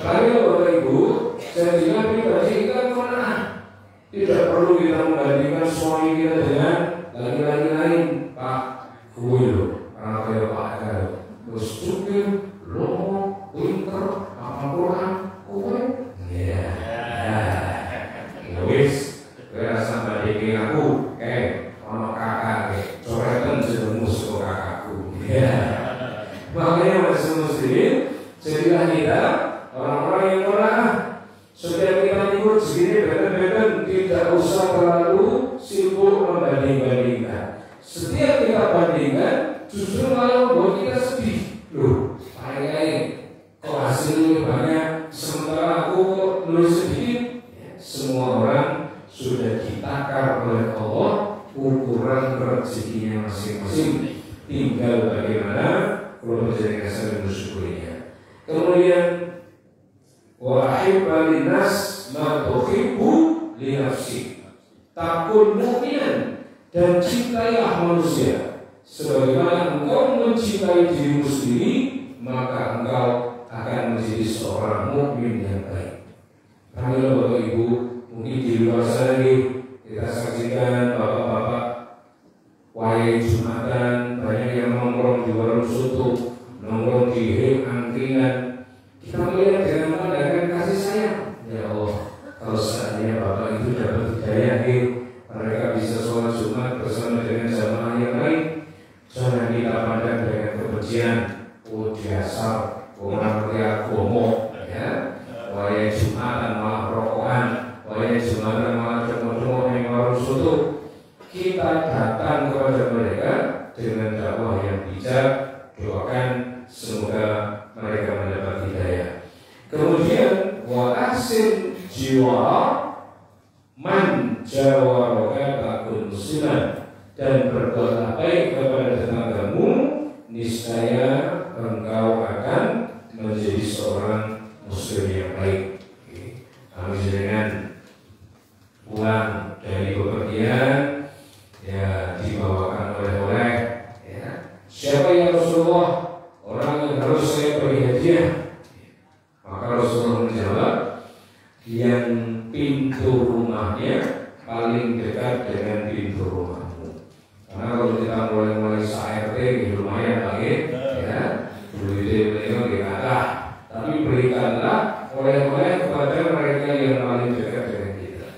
lalu Bapak Ibu, jadinya pribadi kita qanaah. Tidak perlu kita membandingkan suami kita dengan laki-laki lain. Pak, gue loh, anak saya Pak Eka, terus cukil, lomo, pinter, apa Quran, gue, ya, wis. Rasa bandingin aku, ono kakak, coretan jerumus ke kakakku. Makanya masih muslim, jadilah kita orang-orang yang qanaah. Setiap kita ikut segini beda-beda, tidak usah terlalu sibuk membanding-bandingkan. Setiap kita bandingkan, justru malah membuat kita sedih. Loh, paling kok hasilnya banyak, sementara aku kok nulis sedikit. Semua orang sudah ditakar oleh Allah ukuran rezekinya masing-masing. Tinggal bagaimana kalau menjadi kasar bersyukurnya. Kemudian wa ahibba linnas ma tuhibbu li nafsi. Takun mu'minan, dan cintailah manusia sebagaimana engkau mencintai dirimu sendiri, maka engkau akan menjadi seorang mukmin yang baik. Panggilan Bapak Ibu, mungkin di luar sana kita saksikan bapak-bapak wayai Jumatan, banyak yang nongkrong di warung soto, nongkrong di angkringan. Kita melihat dengan pandangan kasih sayang. Ya Allah, kalau seandainya bapak itu dapat hidayah, mereka bisa sholat Jumat bersama dengan jamaah yang lain. Jangan kita pandang dengan kebencian. Oh biasa, orang melihat gomo, ya. Wayai Jumatan malah rokokan, wayai Jumatan malah demo-demo yang warung soto. Kita datang kepada mereka dengan dakwah yang bijak, doakan semoga mereka mendapat hidayah. Kemudian wa ahsin jiwa man jawaraka takun musliman, dan berbuatlah baik kepada tetanggamu, niscaya engkau akan menjadi seorang muslim yang baik. yang pintu rumahnya paling dekat dengan pintu rumahmu. Karena kalau kita mulai se-RT lumayan lagi, ya, duit-duitnya di kata. Tapi berikanlah oleh-oleh kepada mereka yang paling dekat dengan kita,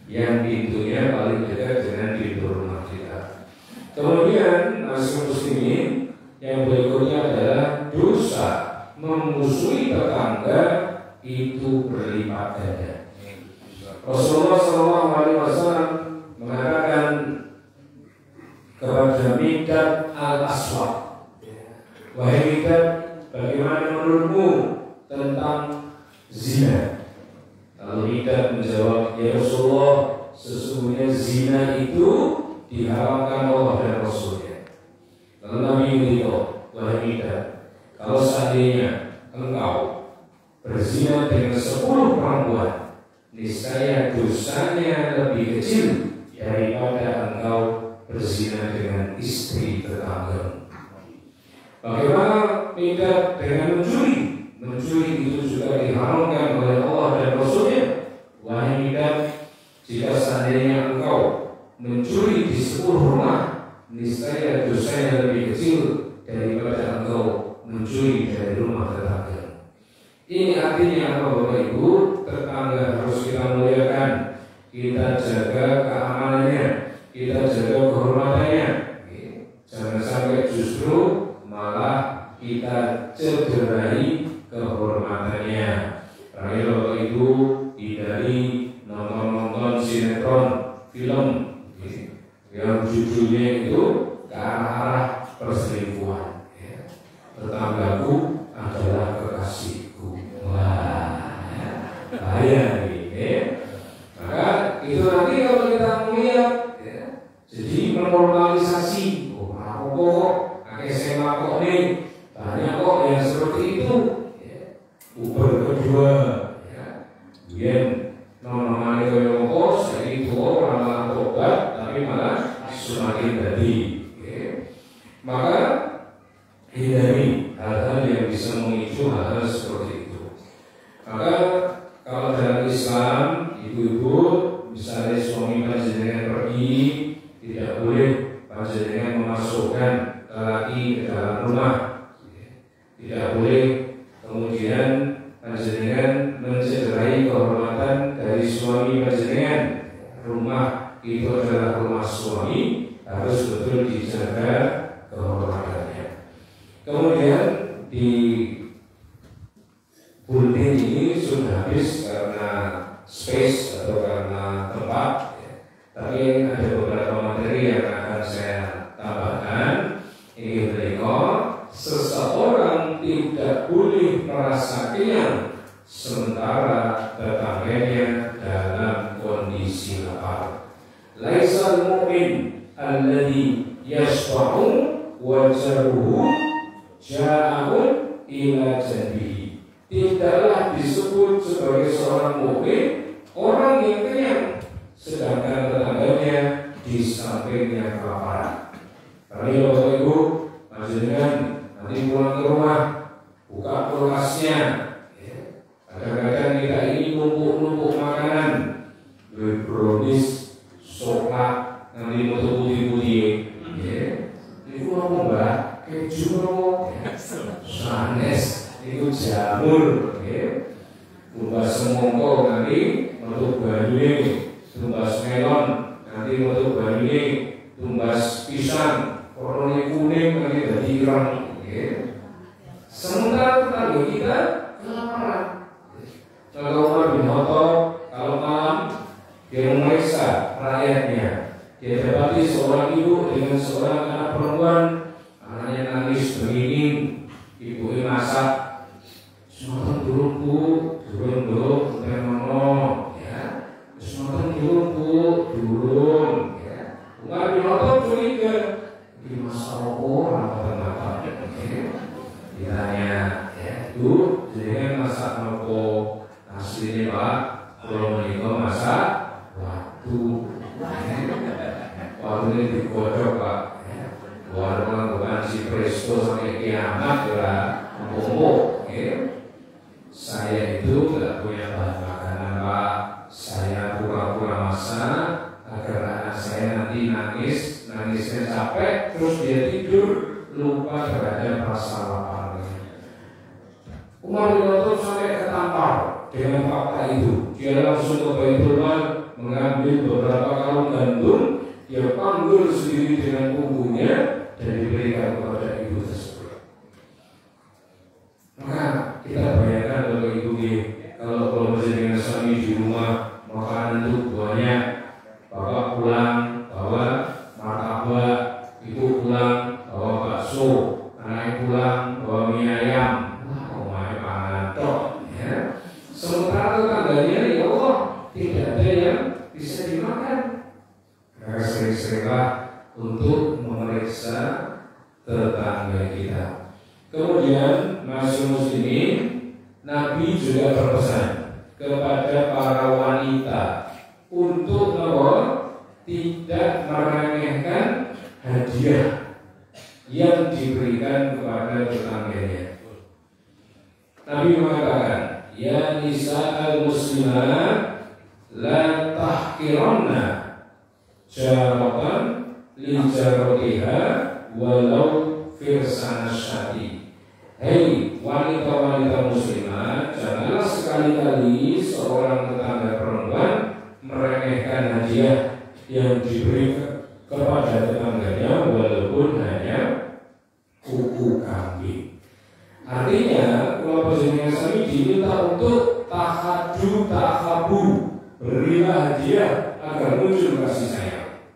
yang pintunya paling dekat dengan pintu rumah kita. Kemudian masuk muslimin yang berikutnya adalah dosa memusuhi tetangga itu berlipat ganda. Rasulullah SAW mengatakan kepada Miqdad al-Aswad, wahai Miqdad, bagaimana menurutmu tentang zina? Lalu Miqdad menjawab, ya Rasulullah, sesungguhnya zina itu diharamkan Allah dan Rasulnya. Lalu Nabi beritahu, wahai Miqdad, kalau seandainya engkau berzina dengan 10 perempuan, niscaya dosanya lebih kecil daripada engkau berzina dengan istri tetangga. Bagaimana Miqdad dengan mencuri? Mencuri itu juga diharamkan oleh Allah dan Rasulnya. Wahai Miqdad, jika seandainya engkau mencuri di 10 rumah, niscaya dosanya lebih kecil daripada engkau mencuri dari rumah tetangga. Ini artinya apa Bapak Ibu? Tetangga harus kita muliakan, kita jaga keamanannya, kita jaga kehormatannya. Jangan sampai justru malah kita cederai kehormatannya. Terakhir Bapak Ibu, hindari nonton sinetron, film yang judulnya itu ke arah perselingkuhan. Tetanggaku adalah kekasihku. Wah, bahaya ini. Maka itu nanti kalau kita melihat, jadi menormalisasi. Oh, aku kok, SMA kok nih, banyak kok yang seperti itu. Uber kedua, kemudian normali koyo kok, saya itu orang tobat, tapi malah semakin jadi. Maka hindari hal-hal yang bisa memicu hal-hal seperti itu. Maka kalau dalam Islam, ibu-ibu, misalnya suami panjenengan pergi, tidak boleh panjenengan memasukkan lelaki ke dalam rumah. Tidak boleh kemudian panjenengan mencederai kehormatan dari suami panjenengan. Rumah itu adalah rumah suami, harus betul dijaga kehormatannya. Kemudian di bulletin ini sudah habis karena space atau karena tempat, tapi ada beberapa materi yang akan saya tambahkan. Ini berikut: seseorang tidak boleh merasa kenyang sementara tetangganya dalam kondisi lapar. Laisal mu'min alladhi yashba'u wajaruhu ja'un ila janbihi. Tidaklah disebut sebagai seorang mukmin orang yang kenyang sedangkan tetangganya di sampingnya kelaparan. Karena Bapak Ibu, panjenengan nanti pulang ke rumah, buka kulkasnya. Kadang-kadang kita ini numpuk-numpuk makanan, brownies, coklat, nanti untuk putih-putih. Itu apa mbak? Keju sanes, itu jamur, tumbas semongko nanti untuk banyune, tumbas melon nanti untuk banyune, tumbas pisang, warna kuning nanti jadi ireng. Sementara tetangga kita kelaparan. Kalau Umar bin Khattab kalau malam dia memeriksa rakyatnya, dia dapati seorang ibu dengan seorang anak perempuan. Anaknya nangis beringin, ibunya masak. Semua turun bu, turun bu, termono, ya. Semua turun bu, turun, ya. Umar bin Khattab curiga, di masa orang apa-apa. Ditanya, ya, itu jadi masak nopo aslinya pak, kalau menikah masak waktu, waktu ini digodok pak. Warung bukan si presto sampai kiamat ya, umum. Saya itu tidak punya bahan makanan terus dia tidur, lupa terhadap rasa laparnya. Umar bin Khattab sampai ketampar dengan fakta itu. Dia langsung ke Baitul Mal, mengambil beberapa karung gandum, dia panggul sendiri dengan punggungnya dan diberikan kepada ibu tersebut. Maka kita bayangkan kalau ibu kalau dengan suami di rumah makanan itu banyak, bapak pulang bawa martabak, ibu pulang bawa bakso, anak pulang bawa mie ayam. Sementara tetangganya ya Allah tidak ada yang bisa dimakan. Maka sering-seringlah untuk memeriksa tetangga kita. Kemudian masih muslimin, Nabi juga berpesan kepada para wanita untuk tidak meremehkan hadiah yang diberikan kepada tetangganya. Nabi mengatakan, ya nisa'al muslimat la tahkiranna jaratan li jaratiha walau firsana syati. Hei wanita-wanita muslimat, janganlah sekali-kali seorang tetangga perempuan meremehkan hadiah yang diberikan kepada tetangganya walaupun hanya kuku kambing. Artinya, kalau perjanjian Islami diminta untuk takhabu, berilah hadiah agar muncul kasih sayang.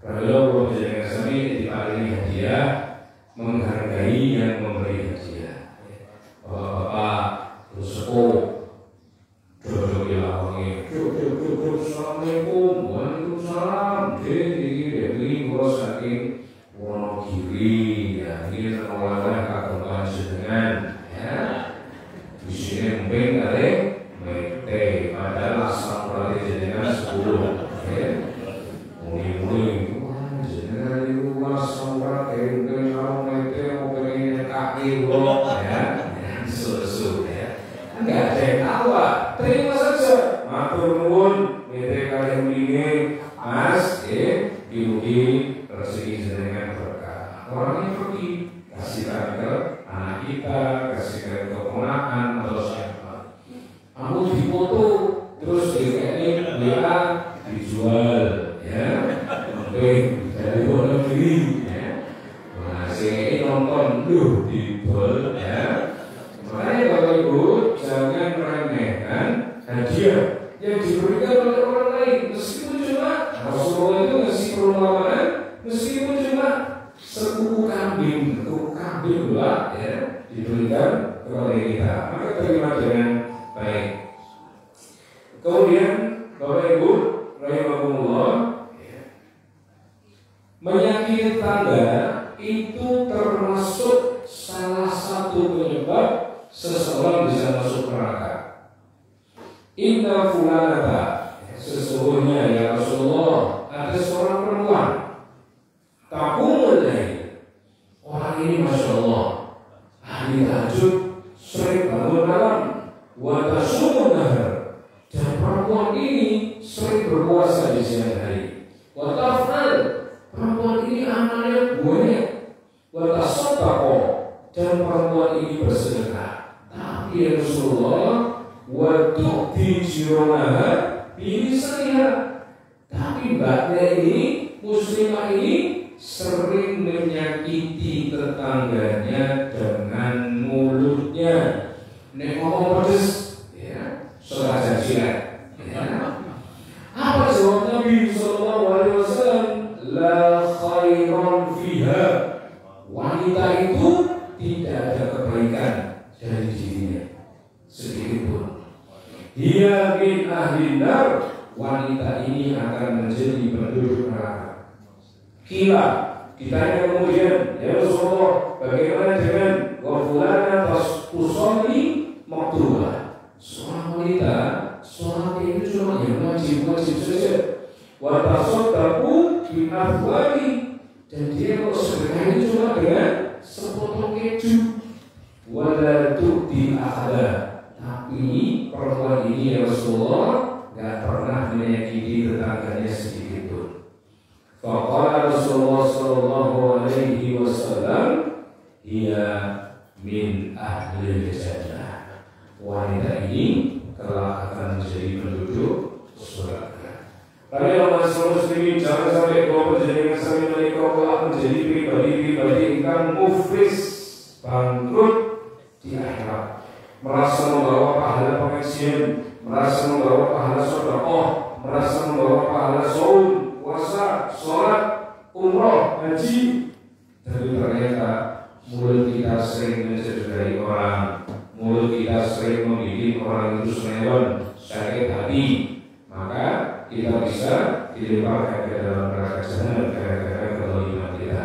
Kalau perjanjian Islami diparingi hadiah, menghargai yang memberi hadiah. Bapak-bapak, bersepuh, duduk di lawangi, duduk, assalamualaikum, waalaikumsalam, ini ngurus saking Wonogiri, ya ini oleh kagungan jenengan, ya. Di sini mungkin kali mete, padahal asal berarti jenengan 10, ya. Muli-muli, jenengan itu asal berarti mungkin kalau mete mau pengen kaki blok, ya. Susu, ya. Enggak ada yang tahu, Pak. Terima saja. Matur nuwun, mete kalian ini, Mas, diuji rezeki jenengan berkah. Orangnya pergi, kasihkan ke anak kita, kasihkan ke keponakan atau siapa. Aku dipoto, terus dikasih WA dijual, ya. Mungkin dari luar negeri, ya. Masih nonton, dijual, ya. Makanya Bapak Ibu jangan meremehkan hadiah yang diberikan oleh orang lain, meskipun cuma Rasulullah itu ngasih perumpamaan, meskipun cuma sekuku kambing pula, ya, diberikan kepada kita, maka terima dengan baik. Kemudian Bapak Ibu rahimahumullah, ya, menyakiti tetangga itu termasuk salah satu penyebab seseorang bisa masuk neraka. Inna fulanata, sesungguhnya ya Rasulullah, ada seorang perempuan taqumul lail. Orang ini Masya Allah ahli tahajud, sering bangun malam, wa tasumun nahar, dan perempuan ini sering berpuasa di siang hari. Wa taf'al, perempuan ini amalnya banyak. Wa tasaddaqo, dan perempuan ini bersedekah. Tapi ya Rasulullah, waktu di jironaha ini saya, tapi mbaknya ini muslimah ini sering menyakiti tetangganya dengan mulutnya. Nek ngomong pedes, ya, sengaja jilat. Ya. Apa jawab Nabi Sallallahu Alaihi Wasallam? La khairan fiha. Wanita itu tidak ada kebaikan dari dirinya sedikit pun. Dia min ahli nar, wanita ini akan menjadi penduduk neraka. Kila, ditanya kemudian, ya Rasulullah, bagaimana dengan wafulana tusolli maktubah? Seorang wanita, sholat itu cuma yang wajib saja. Watasodaku binafwali, dan dia kalau sedekah itu cuma dengan sepotong keju. Wala tu'ti ahada, tapi perempuan ini ya Rasulullah gak pernah menyakiti tetangganya sedikit pun. Faqala Rasulullah sallallahu alaihi wasallam, "Ia min ahli jannah." Wanita ini kelak akan menjadi penduduk surga. Tapi Allah Muslimin, jangan sampai kau menjadi sami menikah kelak menjadi pribadi-pribadi yang muflis, bangkrut di akhirat, merasa membawa pahala pengajian, merasa membawa pahala sedekah, merasa membawa pahala saum, puasa, sholat, umroh, haji, tapi ternyata mulut kita sering mencederai orang, mulut kita sering membuat orang itu senyawan, sakit hati, maka kita bisa dilemparkan ke dalam neraka jahanam gara-gara kezaliman kita.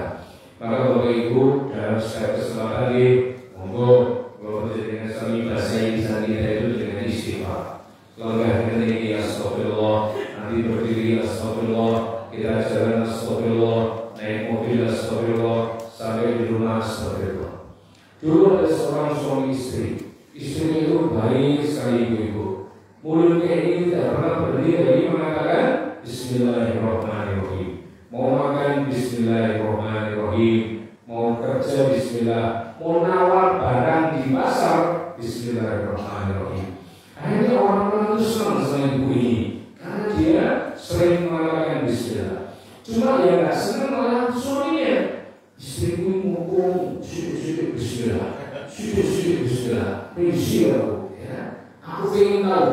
Maka Bapak Ibu, dalam setiap kesempatan ini, monggo kalau dengan sami bahasa lisan kita itu dengan istighfar. Langkah ini astagfirullah, nanti berdiri astagfirullah, kita jalan astagfirullah, naik mobil astagfirullah, sampai di rumah astagfirullah. Dulu ada seorang suami istri, istrinya itu baik sekali ibu-ibu. Mulutnya ini tidak pernah berhenti dari mengatakan Bismillahirrahmanirrahim. Mau makan Bismillahirrahmanirrahim, mau kerja Bismillah, mau nawar barang di pasar Bismillahirrahmanirrahim. Akhirnya orang-orang itu senang sama ibu ini karena dia sering mengatakan Bismillah. Cuma yang nggak senang malah suaminya. Istriku ngomong sudah Bismillah, sudah Bismillah, Bismillah. Ya, aku ingin tahu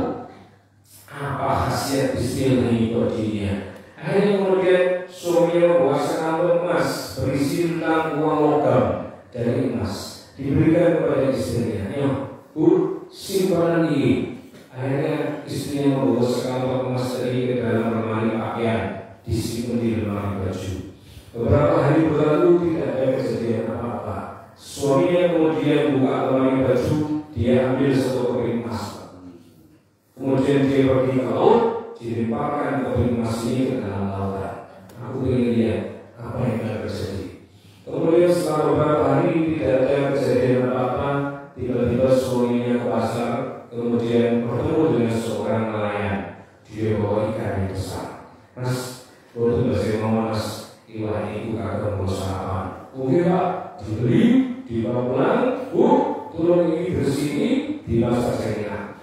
apa khasiat Bismillah ini buat dirinya. Akhirnya kemudian suaminya membawa sekantong emas berisi tentang uang logam dari emas, diberikan kepada istrinya. Ayo, Bu, simpanan ini. Akhirnya istrinya membawa sekantong emas dari ke dalam lemari pakaian, disimpan di lemari baju. Beberapa hari berlalu tidak ada kejadian apa-apa. Suaminya kemudian buka lemari baju, dia ambil satu keping emas. Kemudian dia pergi ke laut, dilemparkan keping emas ini ke dalam lautan. Aku ingin lihat apa yang akan terjadi. Kemudian setelah beberapa hari tidak ada kejadian apa-apa, tiba-tiba suaminya ke pasar, kemudian bertemu dengan seorang nelayan. Dia bawa ikan yang besar. Mas, waktu bahasa ngomong mas, iwan itu kagak mau sarapan. Oke Pak, dibeli, dibawa pulang, Bu, tolong ini bersih, dimasak saya.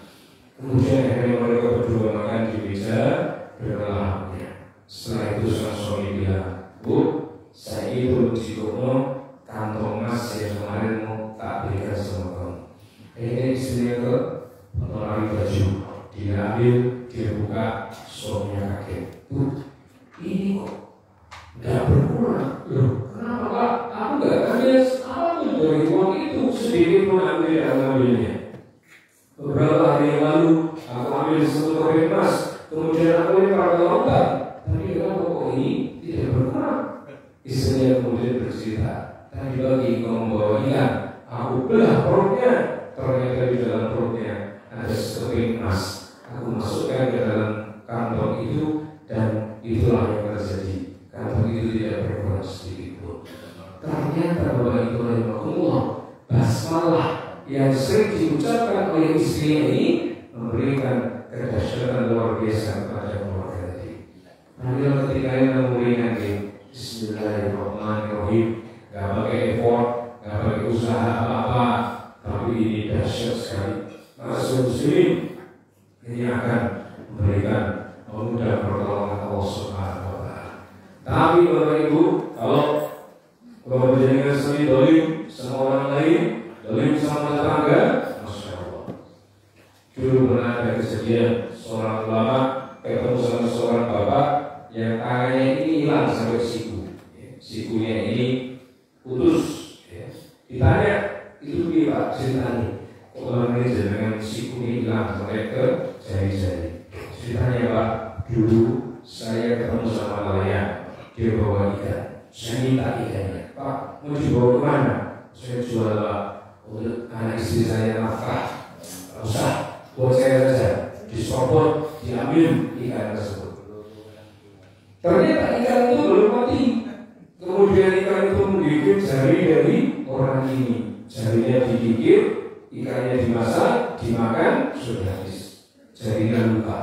Kemudian akhirnya mereka berdua makan di meja berkelahapnya. Setelah itu sang suami bilang, Bu, saya itu cukup kantong emas yang kemarin mau tak berikan sama kamu. Akhirnya istrinya ke lemari baju, dia ambil, dia buka, suaminya kaget. Bu, ini kok nggak berkurang? Loh, kenapa Pak? Aku nggak ambil apapun dari uang itu, sedikit pun aku tidak mengambilnya. Beberapa hari yang lalu aku ambil satu keping emas, kemudian aku lempar ke lautan. Tapi kenapa kok ini tidak berkurang? Istrinya kemudian bercerita, tadi pagi kau membawa ikan, aku belah perutnya, ternyata di dalam perutnya ada sekeping emas. Aku masukkan ke dalam kantong itu dan itulah yang terjadi. Kantong itu tidak berkurang sedikit pun. Ternyata bahwa itu rahimahullah, basmalah yang sering diucapkan oleh istrinya ini memberikan kedahsyatan luar biasa kepada keluarga tadi. Namun ketika yang memberikan Bismillahirrahmanirrahim, gak pakai effort, gak pakai usaha apa-apa, tapi ini dahsyat sekali. Rasul Muslim ini akan memberikan memudah pertolongan Allah Subhanahu wa Ta'ala. Tapi Bapak Ibu, kalau berjalan sendiri dolim sama orang lain, dolim sama tetangga, Masya Allah. Dulu pernah ada kejadian seorang ulama ketemu sama seorang bapak yang tangannya ini hilang sampai siku, sikunya ini putus. Ditanya, itu dia Pak ceritanya, kok orang ini jangan sikunya hilang sampai ke jari-jari. Ceritanya Pak, dulu saya ketemu sama nelayan, dia bawa ikan, saya minta ikannya, Pak mau dibawa kemana? Saya jual Pak, untuk anak istri saya nafkah, usah buat saya saja, disopot, diambil ikan tersebut. Ternyata ikan itu belum mati. Kemudian ikan itu menggigit jari dari orang ini. Jarinya digigit, ikannya dimasak, dimakan, sudah habis. Jarinya luka,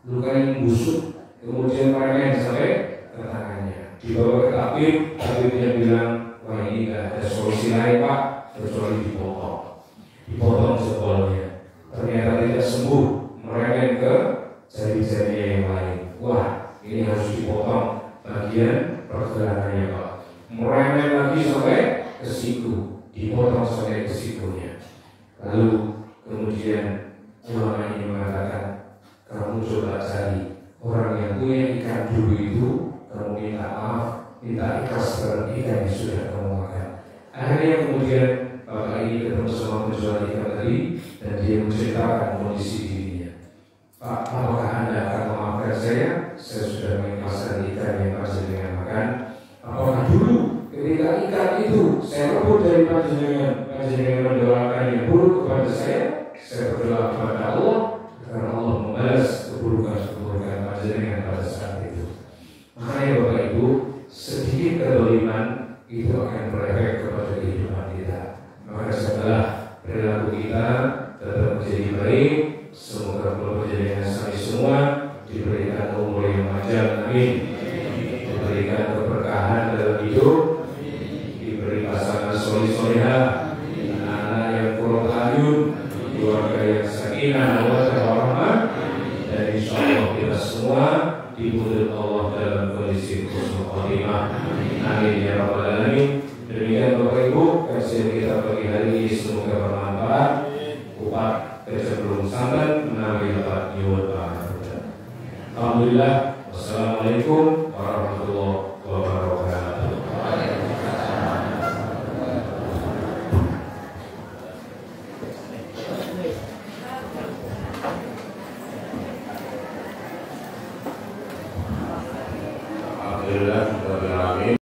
luka yang busuk, kemudian mereka sampai ke tangannya. Dibawa ke tabibnya bilang, wah ini nggak ada solusi lain Pak, kecuali dipotong jempolnya. Ternyata tidak sembuh, merengek ke jari-jarinya yang lain. Wah, ini harus dipotong bagian pergelangannya Pak. Merengek lagi sampai ke siku, dipotong sampai ke sikunya. Lalu kemudian ulama ini mengatakan, kamu coba cari orang yang punya ikan dulu itu, kamu minta maaf, minta ikhlas terhadap ikan yang sudah kamu makan. Akhirnya kemudian bapak ini ketemu sama penjual ikan tadi, dan dia menceritakan kondisi dirinya. Pak, apakah Anda akan memaafkan saya? Saya sudah mengikhlaskan ikan yang panjenengan makan. Apakah dulu ketika ikan itu saya rebut dari panjenengan mendoakan yang buruk kepada saya berdoa kepada Allah, karena Allah membalas keburukan panjenengan pada saat itu. Makanya Bapak Ibu, sedikit kezaliman itu akan berefek kepada kehidupan kita. Maka setelah perilaku kita tetap menjadi baik, semoga penjenengan kami semua diberikan umur yang panjang, amin. Diberikan keberkahan dalam hidup, diberi pasangan soleh-solehah, anak-anak yang qurrat a'yun, keluarga yang sakinah mawaddah warahmah, dan insya Allah kita semua diputus Allah dalam kondisi husnul khotimah. Amin ya rabbal alamin. Demikian Bapak Ibu, kajian kita pagi hari ini semoga bermanfaat. Upat kecenderung santan menawi dapat nyuwun. Alhamdulillah. Wassalamualaikum warahmatullahi wabarakatuh.